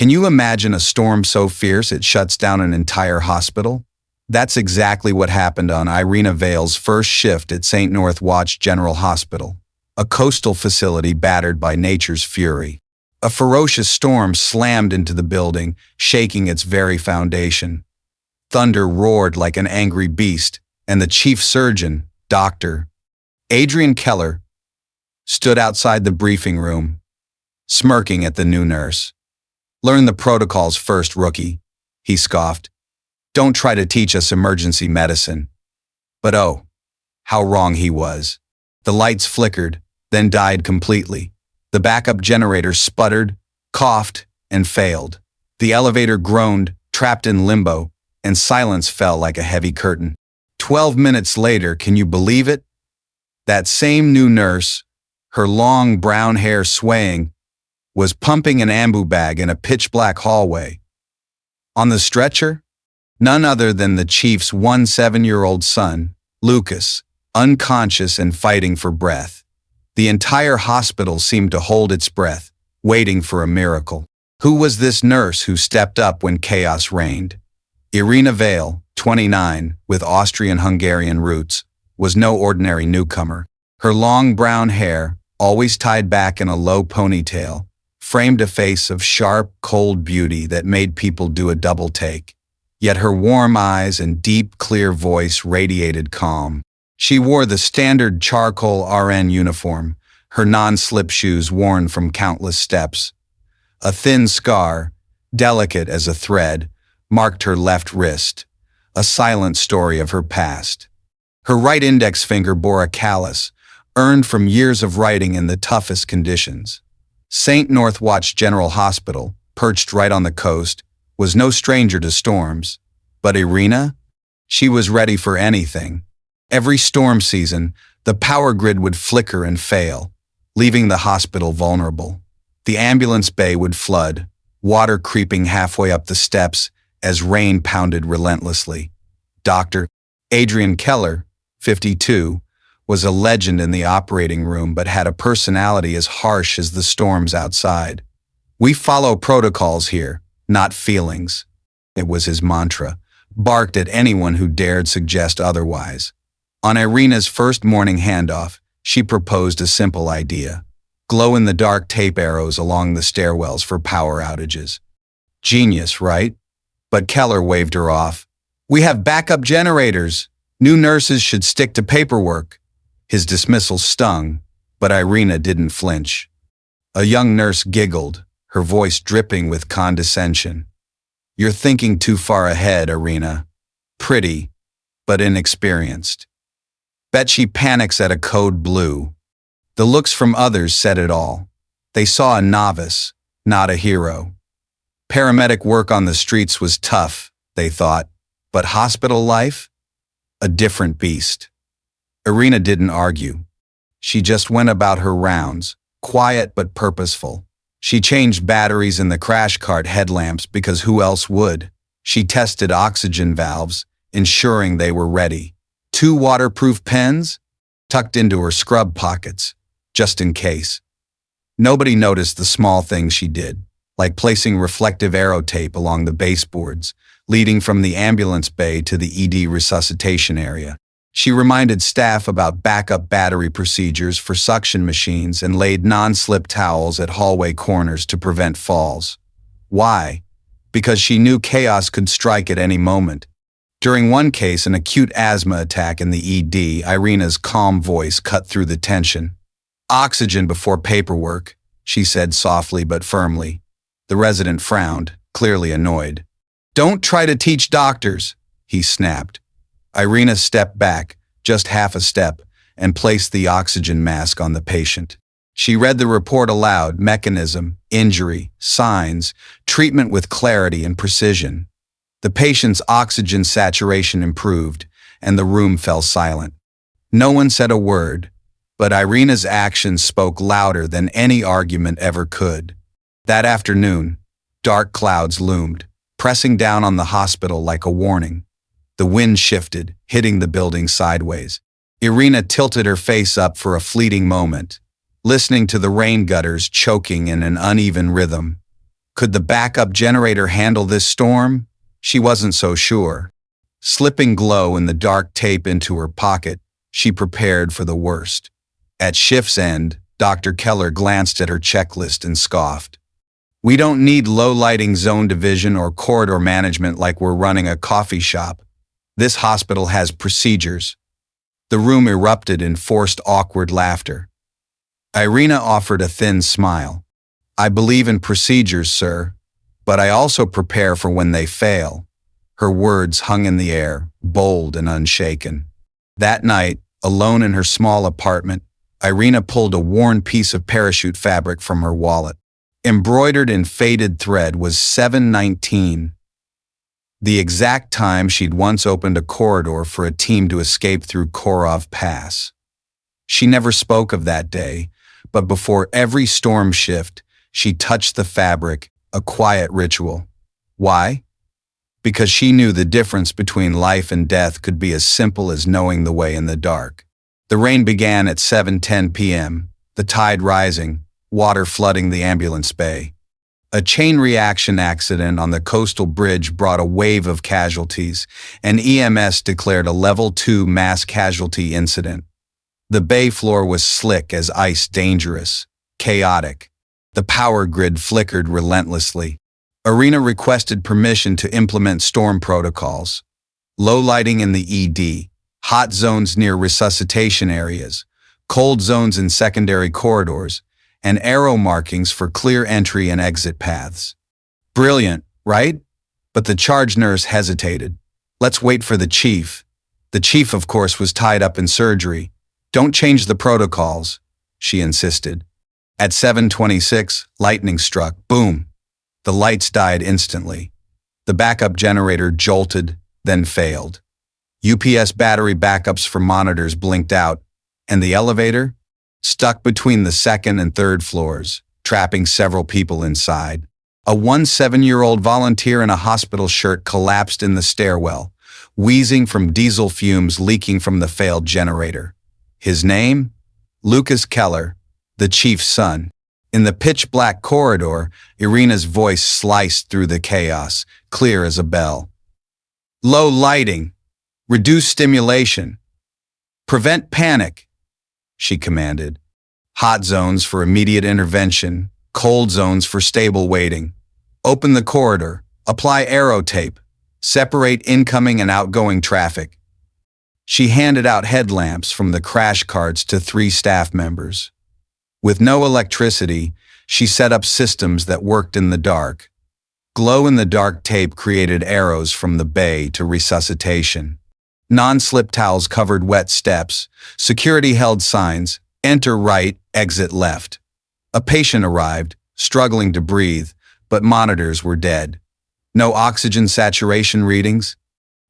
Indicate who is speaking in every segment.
Speaker 1: Can you imagine a storm so fierce it shuts down an entire hospital? That's exactly what happened on Irina Vale's first shift at St. Northwatch General Hospital, a coastal facility battered by nature's fury. A ferocious storm slammed into the building, shaking its very foundation. Thunder roared like an angry beast, and the chief surgeon, Dr. Adrian Keller, stood outside the briefing room, smirking at the new nurse. "Learn the protocols first, rookie," he scoffed. "Don't try to teach us emergency medicine." But oh, how wrong he was. The lights flickered, then died completely. The backup generator sputtered, coughed, and failed. The elevator groaned, trapped in limbo, and silence fell like a heavy curtain. 12 minutes later, can you believe it? That same new nurse, her long brown hair swaying, was pumping an ambu bag in a pitch-black hallway. On the stretcher, none other than the chief's 17-year-old son, Lucas, unconscious and fighting for breath. The entire hospital seemed to hold its breath, waiting for a miracle. Who was this nurse who stepped up when chaos reigned? Irina Vale, 29, with Austrian-Hungarian roots, was no ordinary newcomer. Her long brown hair, always tied back in a low ponytail, framed a face of sharp, cold beauty that made people do a double take. Yet her warm eyes and deep, clear voice radiated calm. She wore the standard charcoal RN uniform, her non-slip shoes worn from countless steps. A thin scar, delicate as a thread, marked her left wrist, a silent story of her past. Her right index finger bore a callus, earned from years of writing in the toughest conditions. St. Northwatch General Hospital, perched right on the coast, was no stranger to storms. But Irina? She was ready for anything. Every storm season, the power grid would flicker and fail, leaving the hospital vulnerable. The ambulance bay would flood, water creeping halfway up the steps as rain pounded relentlessly. Dr. Adrian Keller, 52, was a legend in the operating room but had a personality as harsh as the storms outside. "We follow protocols here, not feelings," it was his mantra, barked at anyone who dared suggest otherwise. On Irina's first morning handoff, she proposed a simple idea: glow-in-the-dark tape arrows along the stairwells for power outages. Genius, right? But Keller waved her off. "We have backup generators. New nurses should stick to paperwork." His dismissal stung, but Irina didn't flinch. A young nurse giggled, her voice dripping with condescension. "You're thinking too far ahead, Irina. Pretty, but inexperienced." Bet she panics at a code blue. The looks from others said it all. They saw a novice, not a hero. Paramedic work on the streets was tough, they thought, but hospital life? A different beast. Irina didn't argue. She just went about her rounds, quiet but purposeful. She changed batteries in the crash cart headlamps because who else would? She tested oxygen valves, ensuring they were ready. 2 waterproof pens tucked into her scrub pockets, just in case. Nobody noticed the small things she did, like placing reflective arrow tape along the baseboards, leading from the ambulance bay to the ED resuscitation area. She reminded staff about backup battery procedures for suction machines and laid non-slip towels at hallway corners to prevent falls. Why? Because she knew chaos could strike at any moment. During one case, an acute asthma attack in the ED, Irina's calm voice cut through the tension. "Oxygen before paperwork," she said softly but firmly. The resident frowned, clearly annoyed. "Don't try to teach doctors," he snapped. Irina stepped back, just half a step, and placed the oxygen mask on the patient. She read the report aloud: mechanism, injury, signs, treatment with clarity and precision. The patient's oxygen saturation improved, and the room fell silent. No one said a word, but Irina's actions spoke louder than any argument ever could. That afternoon, dark clouds loomed, pressing down on the hospital like a warning. The wind shifted, hitting the building sideways. Irina tilted her face up for a fleeting moment, listening to the rain gutters choking in an uneven rhythm. Could the backup generator handle this storm? She wasn't so sure. Slipping glow in the dark tape into her pocket, she prepared for the worst. At shift's end, Dr. Keller glanced at her checklist and scoffed. We don't need low-lighting zone division or corridor management like we're running a coffee shop. This hospital has procedures. The room erupted in forced, awkward laughter. Irina offered a thin smile. I believe in procedures, sir, but I also prepare for when they fail. Her words hung in the air, bold and unshaken. That night, alone in her small apartment, Irina pulled a worn piece of parachute fabric from her wallet. Embroidered in faded thread was 7:19, the exact time she'd once opened a corridor for a team to escape through Korov Pass. She never spoke of that day, but before every storm shift, she touched the fabric, a quiet ritual. Why? Because she knew the difference between life and death could be as simple as knowing the way in the dark. The rain began at 7:10 p.m., the tide rising, water flooding the ambulance bay. A chain reaction accident on the coastal bridge brought a wave of casualties, and EMS declared a level 2 mass casualty incident. The bay floor was slick as ice, dangerous, chaotic. The power grid flickered relentlessly. Irina requested permission to implement storm protocols. Low lighting in the ED, hot zones near resuscitation areas, cold zones in secondary corridors, and arrow markings for clear entry and exit paths. Brilliant, right? But the charge nurse hesitated. Let's wait for the chief. The chief, of course, was tied up in surgery. Don't change the protocols, she insisted. At 7:26, lightning struck. Boom. The lights died instantly. The backup generator jolted, then failed. UPS battery backups for monitors blinked out, and the elevator? Stuck between the second and third floors, trapping several people inside. A 17-year-old volunteer in a hospital shirt collapsed in the stairwell, wheezing from diesel fumes leaking from the failed generator. His name? Lucas Keller, the chief's son. In the pitch-black corridor, Irina's voice sliced through the chaos, clear as a bell. Low lighting. Reduce stimulation. Prevent panic, she commanded. Hot zones for immediate intervention, cold zones for stable waiting. Open the corridor, apply arrow tape, separate incoming and outgoing traffic. She handed out headlamps from the crash carts to 3 staff members. With no electricity, she set up systems that worked in the dark. Glow-in-the-dark tape created arrows from the bay to resuscitation. Non-slip towels covered wet steps. Security held signs, enter right, exit left. A patient arrived, struggling to breathe, but monitors were dead. No oxygen saturation readings?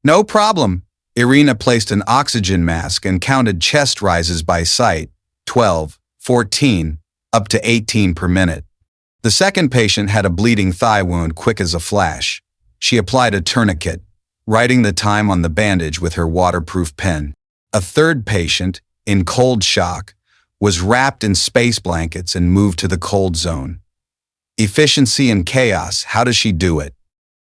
Speaker 1: No problem. Irina placed an oxygen mask and counted chest rises by sight, 12, 14, up to 18 per minute. The second patient had a bleeding thigh wound quick as a flash. She applied a tourniquet, writing the time on the bandage with her waterproof pen. A third patient, in cold shock, was wrapped in space blankets and moved to the cold zone. Efficiency and chaos, how does she do it?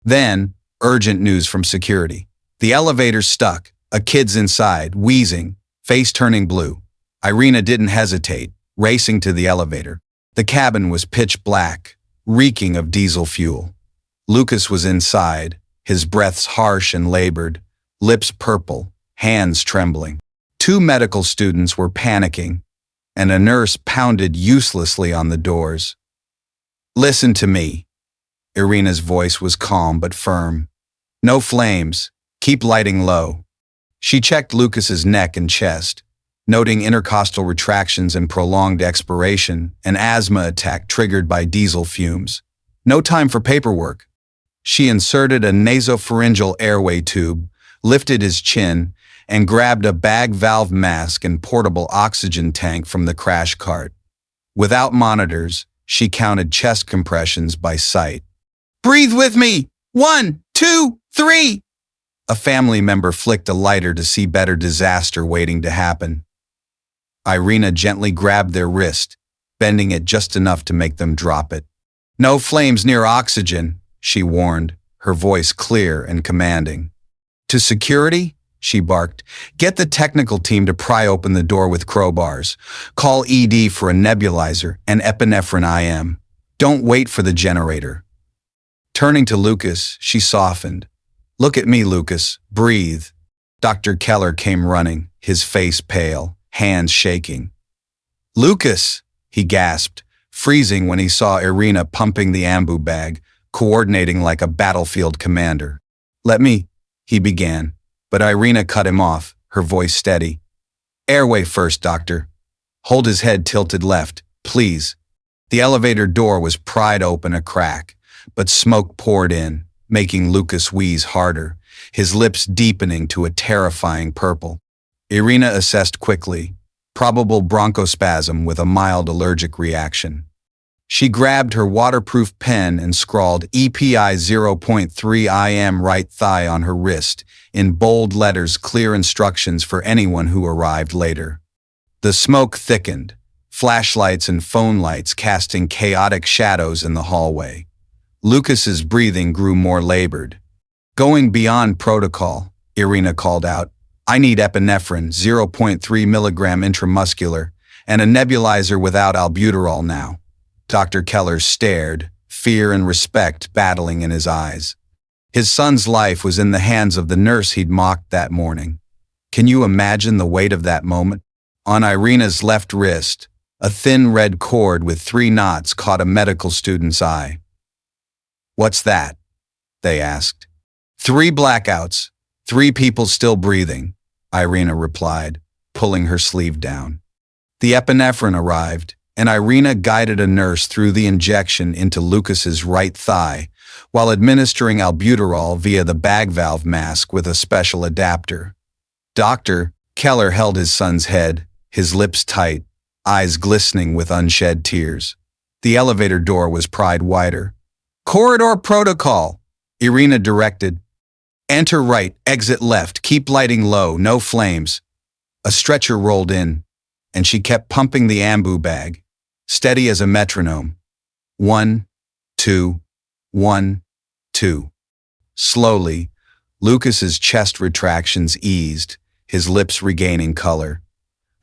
Speaker 1: Then, urgent news from security. The elevator's stuck, a kid's inside, wheezing, face turning blue. Irina didn't hesitate, racing to the elevator. The cabin was pitch black, reeking of diesel fuel. Lucas was inside, his breaths harsh and labored, lips purple, hands trembling. 2 medical students were panicking, and a nurse pounded uselessly on the doors. Listen to me. Irina's voice was calm but firm. No flames. Keep lighting low. She checked Lucas's neck and chest, noting intercostal retractions and prolonged expiration, an asthma attack triggered by diesel fumes. No time for paperwork. She inserted a nasopharyngeal airway tube, lifted his chin, and grabbed a bag valve mask and portable oxygen tank from the crash cart. Without monitors, she counted chest compressions by sight. Breathe with me! 1, 2, 3! A family member flicked a lighter to see better disaster waiting to happen. Irina gently grabbed their wrist, bending it just enough to make them drop it. No flames near oxygen, she warned, her voice clear and commanding. To security? She barked. Get the technical team to pry open the door with crowbars. Call ED for a nebulizer and epinephrine IM. Don't wait for the generator. Turning to Lucas, she softened. Look at me, Lucas. Breathe. Dr. Keller came running, his face pale, hands shaking. Lucas, he gasped, freezing when he saw Irina pumping the ambu bag, coordinating like a battlefield commander. Let me, he began, but Irina cut him off, her voice steady. Airway first, doctor. Hold his head tilted left, please. The elevator door was pried open a crack, but smoke poured in, making Lucas wheeze harder, his lips deepening to a terrifying purple. Irina assessed quickly. Probable bronchospasm with a mild allergic reaction. She grabbed her waterproof pen and scrawled EPI 0.3 IM right thigh on her wrist, in bold letters, clear instructions for anyone who arrived later. The smoke thickened, flashlights and phone lights casting chaotic shadows in the hallway. Lucas's breathing grew more labored. Going beyond protocol, Irina called out, I need epinephrine, 0.3 milligram intramuscular, and a nebulizer without albuterol now. Dr. Keller stared, fear and respect battling in his eyes. His son's life was in the hands of the nurse he'd mocked that morning. Can you imagine the weight of that moment? On Irina's left wrist, a thin red cord with 3 knots caught a medical student's eye. What's that? They asked. 3 blackouts. 3 people still breathing, Irina replied, pulling her sleeve down. The epinephrine arrived, and Irina guided a nurse through the injection into Lucas's right thigh, while administering albuterol via the bag valve mask with a special adapter. Dr. Keller held his son's head, his lips tight, eyes glistening with unshed tears. The elevator door was pried wider. Corridor protocol, Irina directed. Enter right, exit left, keep lighting low, no flames. A stretcher rolled in, and she kept pumping the ambu bag, steady as a metronome. 1, 2, 1, 2. Slowly, Lucas's chest retractions eased, his lips regaining color.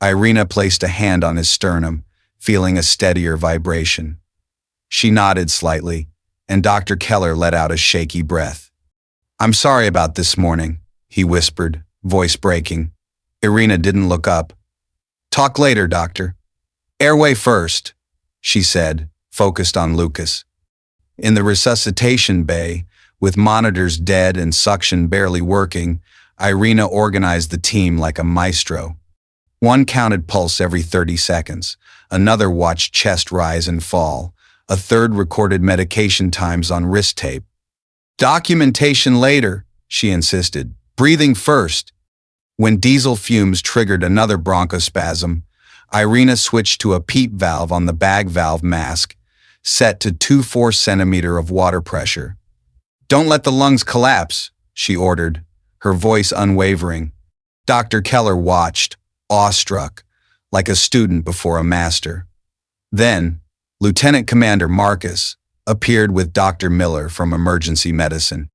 Speaker 1: Irina placed a hand on his sternum, feeling a steadier vibration. She nodded slightly, and Dr. Keller let out a shaky breath. I'm sorry about this morning, he whispered, voice breaking. Irina didn't look up. Talk later, doctor. Airway first, she said, focused on Lucas. In the resuscitation bay, with monitors dead and suction barely working, Irina organized the team like a maestro. One counted pulse every 30 seconds, another watched chest rise and fall, a third recorded medication times on wrist tape. Documentation later, she insisted. Breathing first. When diesel fumes triggered another bronchospasm, Irina switched to a PEEP valve on the bag valve mask, set to 2.4 centimeter of water pressure. Don't let the lungs collapse, she ordered, her voice unwavering. Dr. Keller watched, awestruck, like a student before a master. Then, Lieutenant Commander Marcus appeared with Dr. Miller from emergency medicine.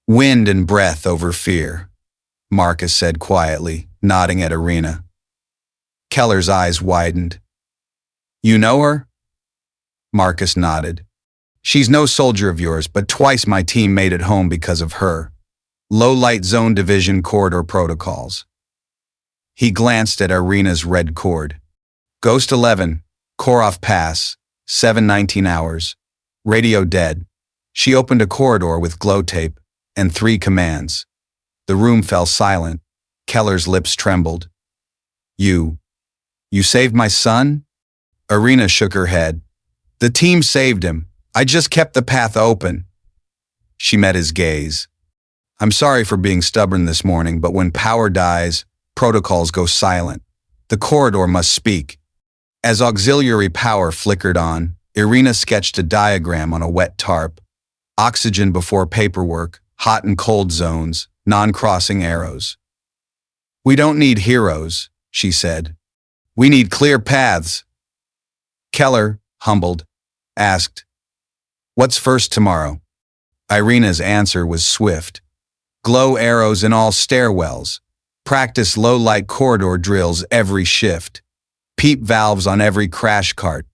Speaker 1: Wind and breath over fear, Marcus said quietly, nodding at Irina. Keller's eyes widened. You know her? Marcus nodded. She's no soldier of yours, but twice my team made it home because of her. Low light zone division corridor protocols. He glanced at Irina's red cord. Ghost 11, Koroff Pass, 7:19 hours. Radio dead. She opened a corridor with glow tape and 3 commands. The room fell silent. Keller's lips trembled. You saved my son? Irina shook her head. The team saved him. I just kept the path open. She met his gaze. I'm sorry for being stubborn this morning, but when power dies, protocols go silent. The corridor must speak. As auxiliary power flickered on, Irina sketched a diagram on a wet tarp. Oxygen before paperwork, hot and cold zones, non-crossing arrows. We don't need heroes, she said. We need clear paths. Keller, humbled, asked, What's first tomorrow? Irina's answer was swift. Glow arrows in all stairwells. Practice low-light corridor drills every shift. Peep valves on every crash cart.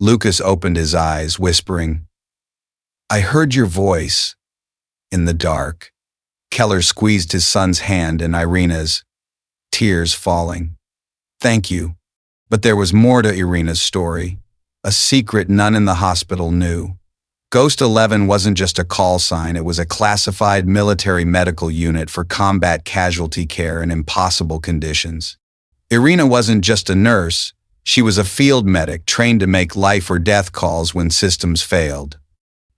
Speaker 1: Lucas opened his eyes, whispering, I heard your voice. In the dark. Keller squeezed his son's hand in Irina's, tears falling. Thank you. But there was more to Irina's story. A secret none in the hospital knew. Ghost 11 wasn't just a call sign, it was a classified military medical unit for combat casualty care in impossible conditions. Irina wasn't just a nurse, she was a field medic trained to make life or death calls when systems failed.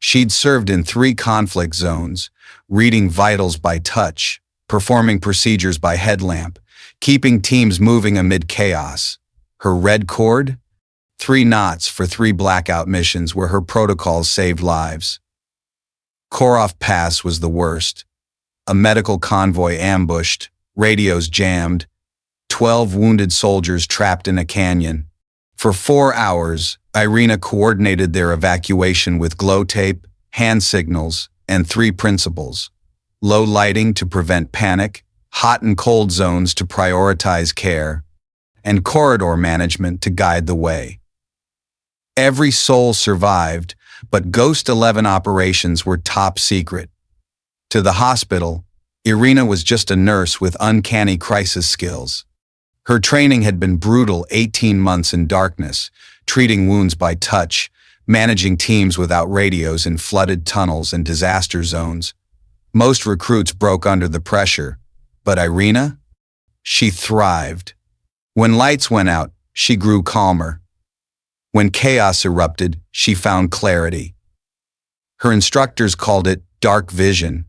Speaker 1: She'd served in 3 conflict zones, reading vitals by touch, performing procedures by headlamp, keeping teams moving amid chaos. Her red cord? 3 knots for 3 blackout missions where her protocols saved lives. Koroff Pass was the worst. A medical convoy ambushed, radios jammed, 12 wounded soldiers trapped in a canyon. For 4 hours, Irina coordinated their evacuation with glow tape, hand signals, and 3 principles. Low lighting to prevent panic, hot and cold zones to prioritize care, and corridor management to guide the way. Every soul survived, but Ghost 11 operations were top secret. To the hospital, Irina was just a nurse with uncanny crisis skills. Her training had been brutal 18 months in darkness, treating wounds by touch, managing teams without radios in flooded tunnels and disaster zones. Most recruits broke under the pressure, but Irina? She thrived. When lights went out, she grew calmer. When chaos erupted, she found clarity. Her instructors called it dark vision.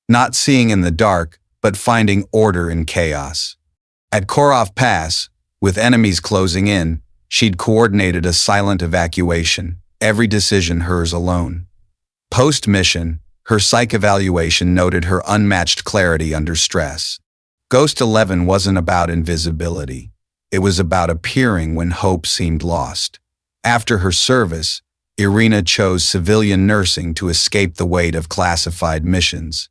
Speaker 1: Not seeing in the dark, but finding order in chaos. At Koroff Pass, with enemies closing in, she'd coordinated a silent evacuation, every decision hers alone. Post-mission, her psych evaluation noted her unmatched clarity under stress. Ghost 11 wasn't about invisibility. It was about appearing when hope seemed lost. After her service, Irina chose civilian nursing to escape the weight of classified missions.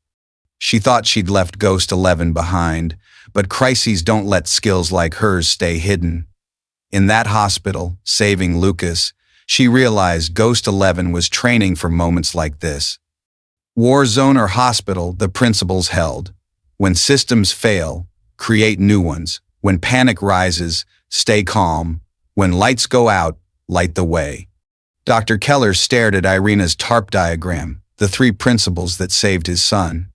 Speaker 1: She thought she'd left Ghost 11 behind, but crises don't let skills like hers stay hidden. In that hospital, saving Lucas, she realized Ghost 11 was training for moments like this. War zone or hospital, the principles held. When systems fail, create new ones. When panic rises, stay calm. When lights go out, light the way. Dr. Keller stared at Irina's TARP diagram, the 3 principles that saved his son.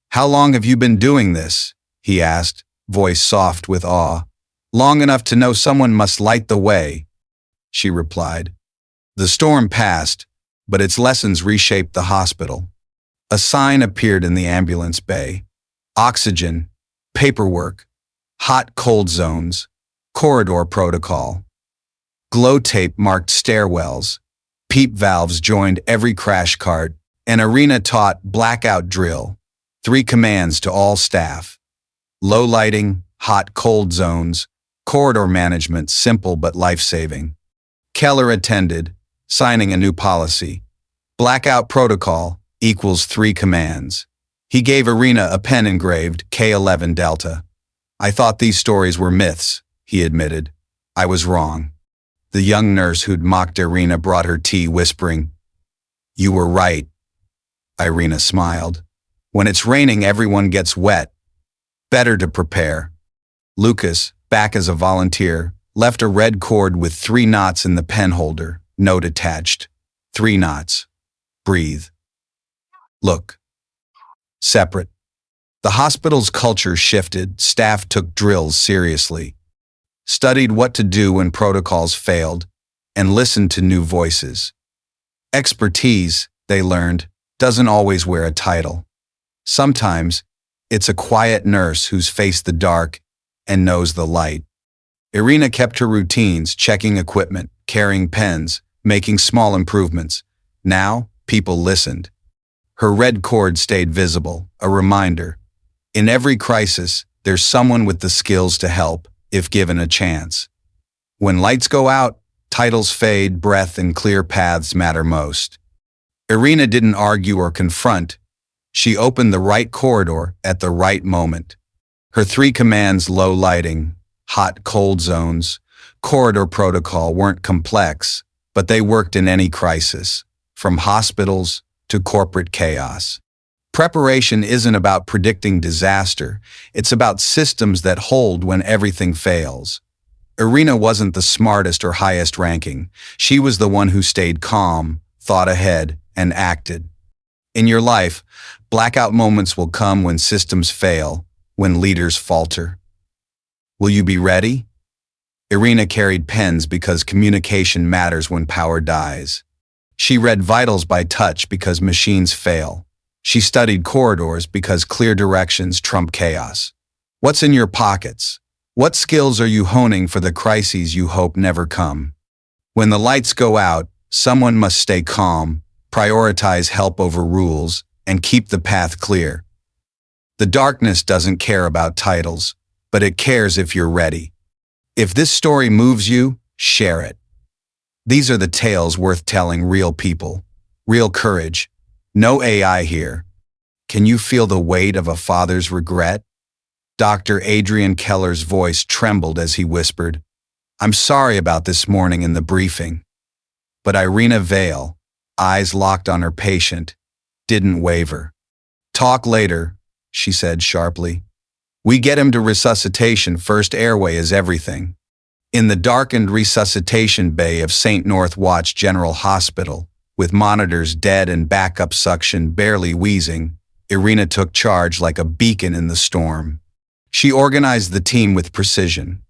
Speaker 1: How long have you been doing this? He asked, voice soft with awe. Long enough to know someone must light the way, she replied. The storm passed, but its lessons reshaped the hospital. A sign appeared in the ambulance bay. Oxygen, paperwork, hot-cold zones, corridor protocol. Glow tape marked stairwells. Peep valves joined every crash cart. And Irina taught blackout drill. 3 commands to all staff. Low lighting, hot-cold zones, corridor management simple but life-saving. Keller attended, signing a new policy. Blackout protocol equals 3 commands. He gave Irina a pen engraved K11 Delta. I thought these stories were myths, he admitted. I was wrong. The young nurse who'd mocked Irina brought her tea, whispering, You were right. Irina smiled. When it's raining, everyone gets wet. Better to prepare. Lucas, back as a volunteer, left a red cord with 3 knots in the pen holder, note attached. 3 knots. Breathe. Look. Separate. The hospital's culture shifted, staff took drills seriously, studied what to do when protocols failed, and listened to new voices. Expertise, they learned, doesn't always wear a title. Sometimes, it's a quiet nurse who's faced the dark and knows the light. Irina kept her routines, checking equipment, carrying pens, making small improvements. Now, people listened. Her red cord stayed visible, a reminder. In every crisis, there's someone with the skills to help, if given a chance. When lights go out, titles fade, breath and clear paths matter most. Irina didn't argue or confront. She opened the right corridor at the right moment. Her three commands, low lighting, hot cold zones, corridor protocol, weren't complex, but they worked in any crisis, from hospitals to corporate chaos. Preparation isn't about predicting disaster, it's about systems that hold when everything fails. Irina wasn't the smartest or highest ranking. She was the one who stayed calm, thought ahead, and acted. In your life, blackout moments will come when systems fail, when leaders falter. Will you be ready? Irina carried pens because communication matters when power dies. She read vitals by touch because machines fail. She studied corridors because clear directions trump chaos. What's in your pockets? What skills are you honing for the crises you hope never come? When the lights go out, someone must stay calm, prioritize help over rules, and keep the path clear. The darkness doesn't care about titles, but it cares if you're ready. If this story moves you, share it. These are the tales worth telling, real people, real courage. No AI here. Can you feel the weight of a father's regret? Dr. Adrian Keller's voice trembled as he whispered, "I'm sorry about this morning in the briefing." But Irina Vale, eyes locked on her patient, didn't waver. "Talk later," she said sharply. "We get him to resuscitation first. Airway is everything." In the darkened resuscitation bay of St. North Watch General Hospital, with monitors dead and backup suction barely wheezing, Irina took charge like a beacon in the storm. She organized the team with precision.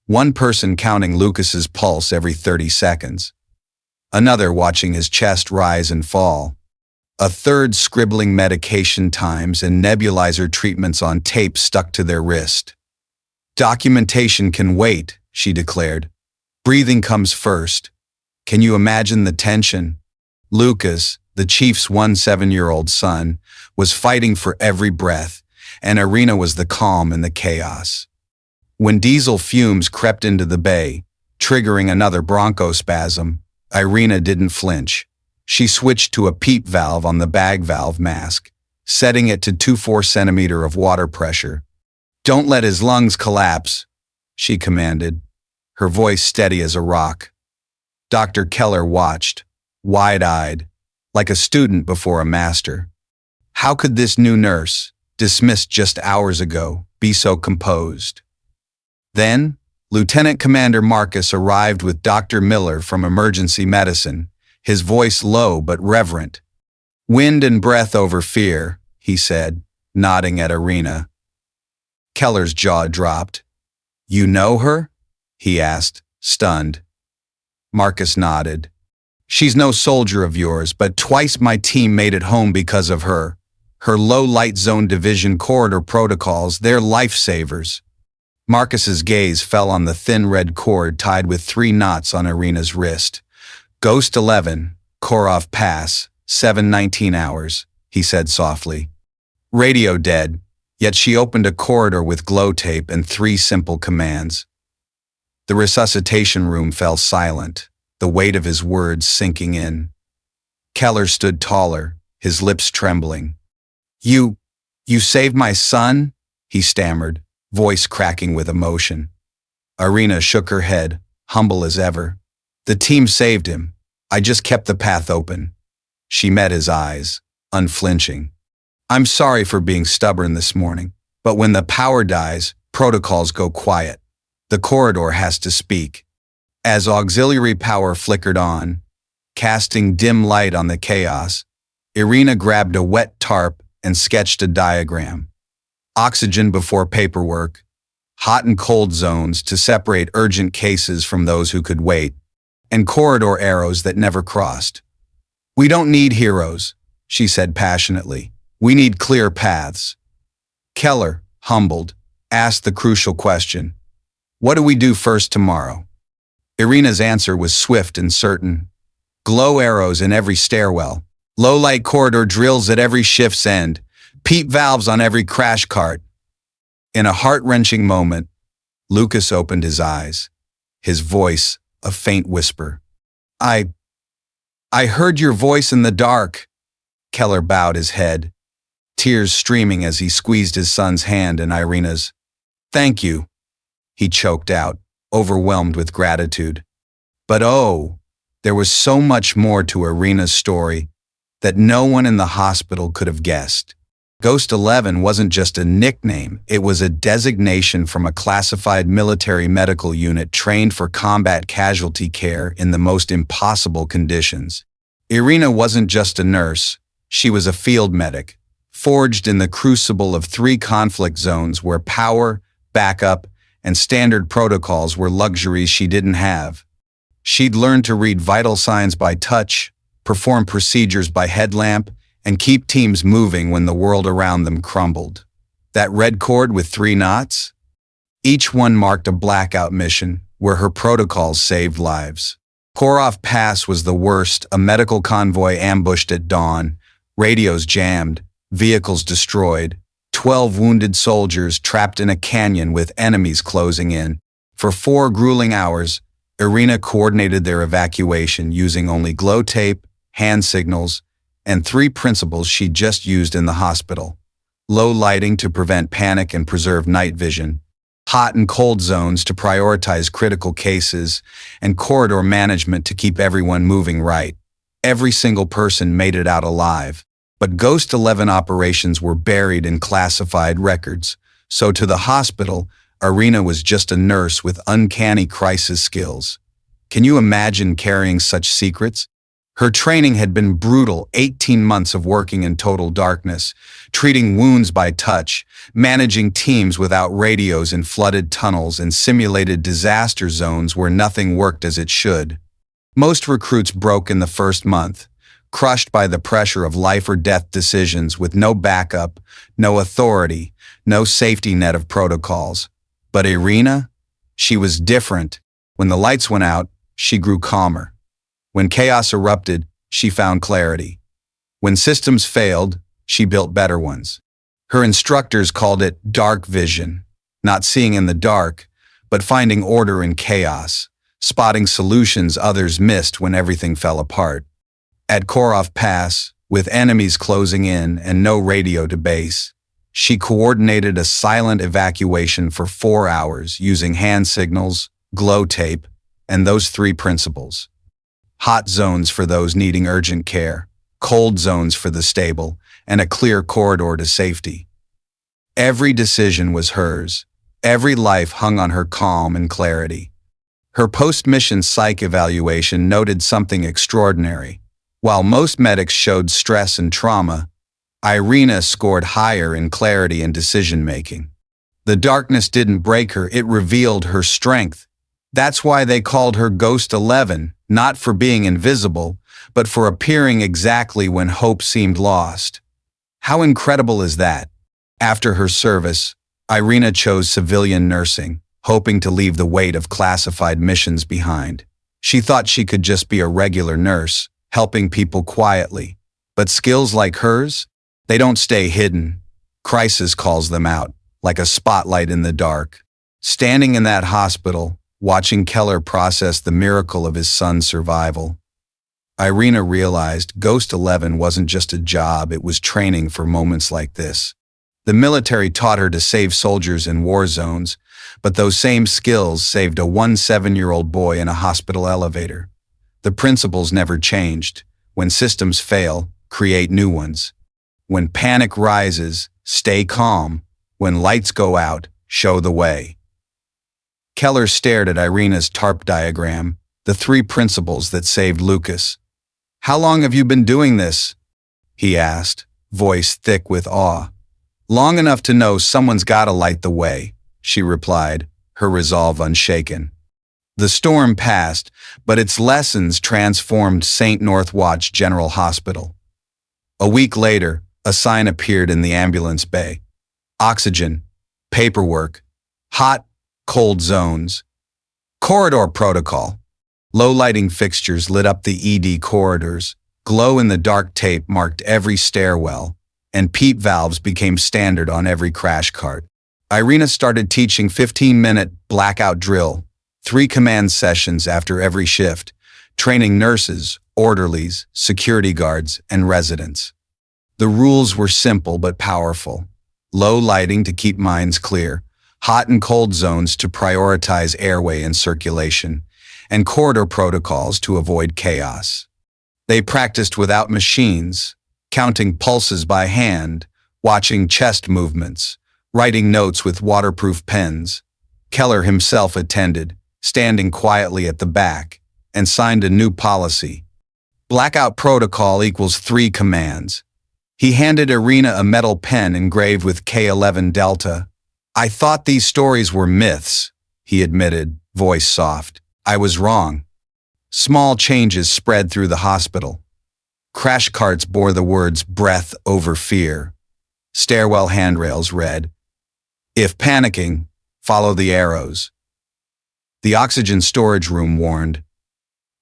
Speaker 1: One person counting Lucas's pulse every 30 seconds. Another watching his chest rise and fall. A third scribbling medication times and nebulizer treatments on tape stuck to their wrist. "Documentation can wait," she declared. "Breathing comes first." Can you imagine the tension? Lucas, the chief's 17-year-old son, was fighting for every breath, and Irina was the calm in the chaos. When diesel fumes crept into the bay, triggering another bronchospasm, Irina didn't flinch. She switched to a PEEP valve on the bag valve mask, setting it to 2.4 centimeter of water pressure. "Don't let his lungs collapse," she commanded, her voice steady as a rock. Dr. Keller watched, wide-eyed, like a student before a master. How could this new nurse, dismissed just hours ago, be so composed? Then, Lieutenant Commander Marcus arrived with Dr. Miller from emergency medicine, his voice low but reverent. "Wind and breath over fear," he said, nodding at Irina. Keller's jaw dropped. "You know her?" he asked, stunned. Marcus nodded. "She's no soldier of yours, but twice my team made it home because of her. Her low light zone division corridor protocols, they're lifesavers." Marcus's gaze fell on the thin red cord tied with 3 knots on Irina's wrist. "Ghost 11, Korov Pass, 7:19 hours, he said softly. "Radio dead," yet she opened a corridor with glow tape and 3 simple commands. The resuscitation room fell silent, the weight of his words sinking in. Keller stood taller, his lips trembling. You saved my son?" he stammered, voice cracking with emotion. Irina shook her head, humble as ever. "The team saved him. I just kept the path open." She met his eyes, unflinching. "I'm sorry for being stubborn this morning, but when the power dies, protocols go quiet. The corridor has to speak." As auxiliary power flickered on, casting dim light on the chaos, Irina grabbed a wet tarp and sketched a diagram. Oxygen before paperwork, hot and cold zones to separate urgent cases from those who could wait, and corridor arrows that never crossed. "We don't need heroes," she said passionately. "We need clear paths." Keller, humbled, asked the crucial question, "What do we do first tomorrow?" Irina's answer was swift and certain. "Glow arrows in every stairwell, low-light corridor drills at every shift's end, PEEP valves on every crash cart." In a heart-wrenching moment, Lucas opened his eyes, his voice a faint whisper. I I heard your voice in the dark. Keller bowed his head, tears streaming as he squeezed his son's hand in Irina's. Thank you, he choked out, overwhelmed with gratitude. But oh, there was so much more to Irina's story that no one in the hospital could have guessed. Ghost 11 wasn't just a nickname, it was a designation from a classified military medical unit trained for combat casualty care in the most impossible conditions. Irina wasn't just a nurse, she was a field medic, forged in the crucible of 3 conflict zones where power, backup, and standard protocols were luxuries she didn't have. She'd learned to read vital signs by touch, perform procedures by headlamp, and keep teams moving when the world around them crumbled. That red cord with 3 knots? Each one marked a blackout mission where her protocols saved lives. Korof Pass was the worst, a medical convoy ambushed at dawn, radios jammed, vehicles destroyed, 12 wounded soldiers trapped in a canyon with enemies closing in. For 4 grueling hours, Irina coordinated their evacuation using only glow tape, hand signals, and 3 principles she'd just used in the hospital. Low lighting to prevent panic and preserve night vision, hot and cold zones to prioritize critical cases, and corridor management to keep everyone moving right. Every single person made it out alive. But Ghost 11 operations were buried in classified records, so to the hospital, Irina was just a nurse with uncanny crisis skills. Can you imagine carrying such secrets? Her training had been brutal, 18 months of working in total darkness, treating wounds by touch, managing teams without radios in flooded tunnels and simulated disaster zones where nothing worked as it should. Most recruits broke in the first month, crushed by the pressure of life or death decisions with no backup, no authority, no safety net of protocols. But Irina? She was different. When the lights went out, she grew calmer. When chaos erupted, she found clarity. When systems failed, she built better ones. Her instructors called it dark vision, not seeing in the dark, but finding order in chaos, spotting solutions others missed when everything fell apart. At Korof Pass, with enemies closing in and no radio to base, she coordinated a silent evacuation for 4 hours using hand signals, glow tape, and those 3 principles. Hot zones for those needing urgent care, cold zones for the stable, and a clear corridor to safety. Every decision was hers. Every life hung on her calm and clarity. Her post-mission psych evaluation noted something extraordinary. While most medics showed stress and trauma, Irina scored higher in clarity and decision-making. The darkness didn't break her, it revealed her strength. That's why they called her Ghost 11, not for being invisible, but for appearing exactly when hope seemed lost. How incredible is that? After her service, Irina chose civilian nursing, hoping to leave the weight of classified missions behind. She thought she could just be a regular nurse, helping people quietly. But skills like hers, they don't stay hidden. Crisis calls them out, like a spotlight in the dark. Standing in that hospital, watching Keller process the miracle of his son's survival, Irina realized Ghost 11 wasn't just a job, it was training for moments like this. The military taught her to save soldiers in war zones, but those same skills saved a 17-year-old boy in a hospital elevator. The principles never changed. When systems fail, create new ones. When panic rises, stay calm. When lights go out, show the way. Keller stared at Irina's TARP diagram, the 3 principles that saved Lucas. How long have you been doing this? He asked, voice thick with awe. Long enough to know someone's gotta light the way, she replied, her resolve unshaken. The storm passed, but its lessons transformed St. Northwatch General Hospital. A week later, a sign appeared in the ambulance bay. Oxygen, paperwork, hot, cold zones. Corridor protocol. Low lighting fixtures lit up the ED corridors, glow-in-the-dark tape marked every stairwell, and PEEP valves became standard on every crash cart. Irina started teaching 15-minute blackout drill, 3 command sessions after every shift, training nurses, orderlies, security guards, and residents. The rules were simple but powerful. Low lighting to keep minds clear, hot and cold zones to prioritize airway and circulation, and corridor protocols to avoid chaos. They practiced without machines, counting pulses by hand, watching chest movements, writing notes with waterproof pens. Keller himself attended, standing quietly at the back, and signed a new policy. Blackout protocol equals 3 commands. He handed Irina a metal pen engraved with K11 Delta. "I thought these stories were myths," he admitted, voice soft. "I was wrong." Small changes spread through the hospital. Crash carts bore the words "breath over fear." Stairwell handrails read, "If panicking, follow the arrows." The oxygen storage room warned,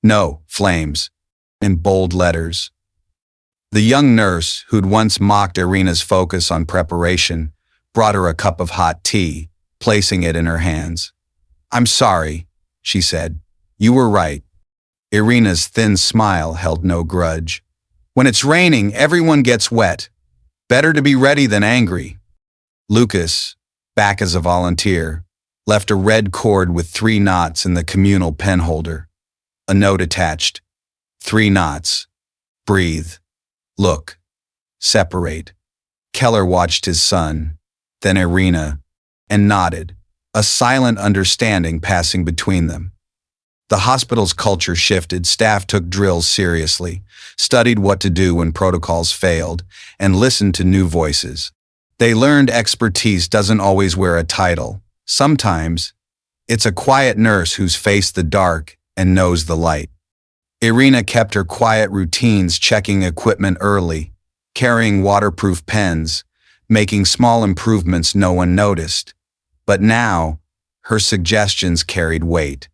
Speaker 1: "No flames," in bold letters. The young nurse, who'd once mocked Irina's focus on preparation, brought her a cup of hot tea, placing it in her hands. "I'm sorry," she said. "You were right." Irina's thin smile held no grudge. "When it's raining, everyone gets wet. Better to be ready than angry." Lucas, back as a volunteer, left a red cord with 3 knots in the communal pen holder. A note attached. 3 knots. Breathe. Look. Separate. Keller watched his son, then Irina, and nodded, a silent understanding passing between them. The hospital's culture shifted. Staff took drills seriously, studied what to do when protocols failed, and listened to new voices. They learned expertise doesn't always wear a title. Sometimes, it's a quiet nurse who's faced the dark and knows the light. Irina kept her quiet routines, checking equipment early, carrying waterproof pens, making small improvements no one noticed. But now, her suggestions carried weight.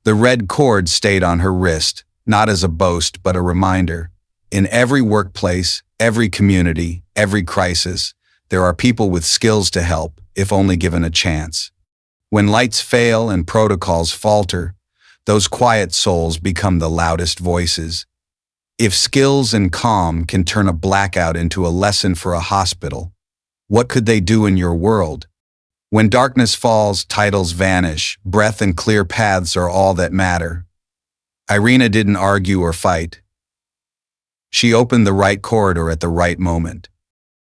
Speaker 1: The red cord stayed on her wrist, not as a boast but a reminder. In every workplace, every community, every crisis, there are people with skills to help, if only given a chance. When lights fail and protocols falter, those quiet souls become the loudest voices. If skills and calm can turn a blackout into a lesson for a hospital, what could they do in your world? When darkness falls, titles vanish, breath and clear paths are all that matter. Irina didn't argue or fight. She opened the right corridor at the right moment.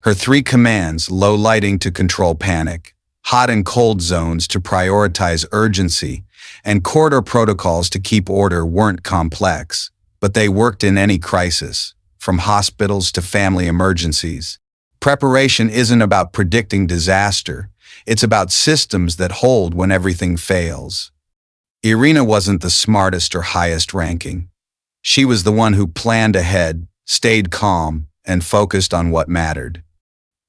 Speaker 1: Her 3 commands, low lighting to control panic, hot and cold zones to prioritize urgency, and corridor protocols to keep order, weren't complex, but they worked in any crisis, from hospitals to family emergencies. Preparation isn't about predicting disaster. It's about systems that hold when everything fails. Irina wasn't the smartest or highest ranking. She was the one who planned ahead, stayed calm, and focused on what mattered.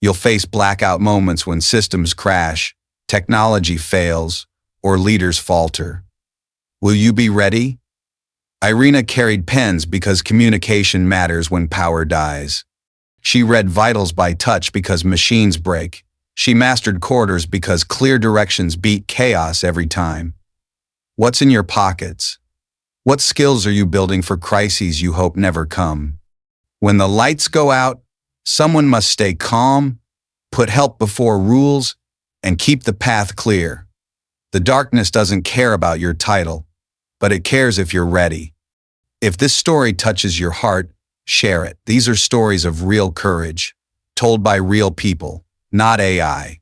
Speaker 1: You'll face blackout moments when systems crash, technology fails, or leaders falter. Will you be ready? Irina carried pens because communication matters when power dies. She read vitals by touch because machines break. She mastered corridors because clear directions beat chaos every time. What's in your pockets? What skills are you building for crises you hope never come? When the lights go out, someone must stay calm, put help before rules, and keep the path clear. The darkness doesn't care about your title, but it cares if you're ready. If this story touches your heart, share it. These are stories of real courage, told by real people, not AI.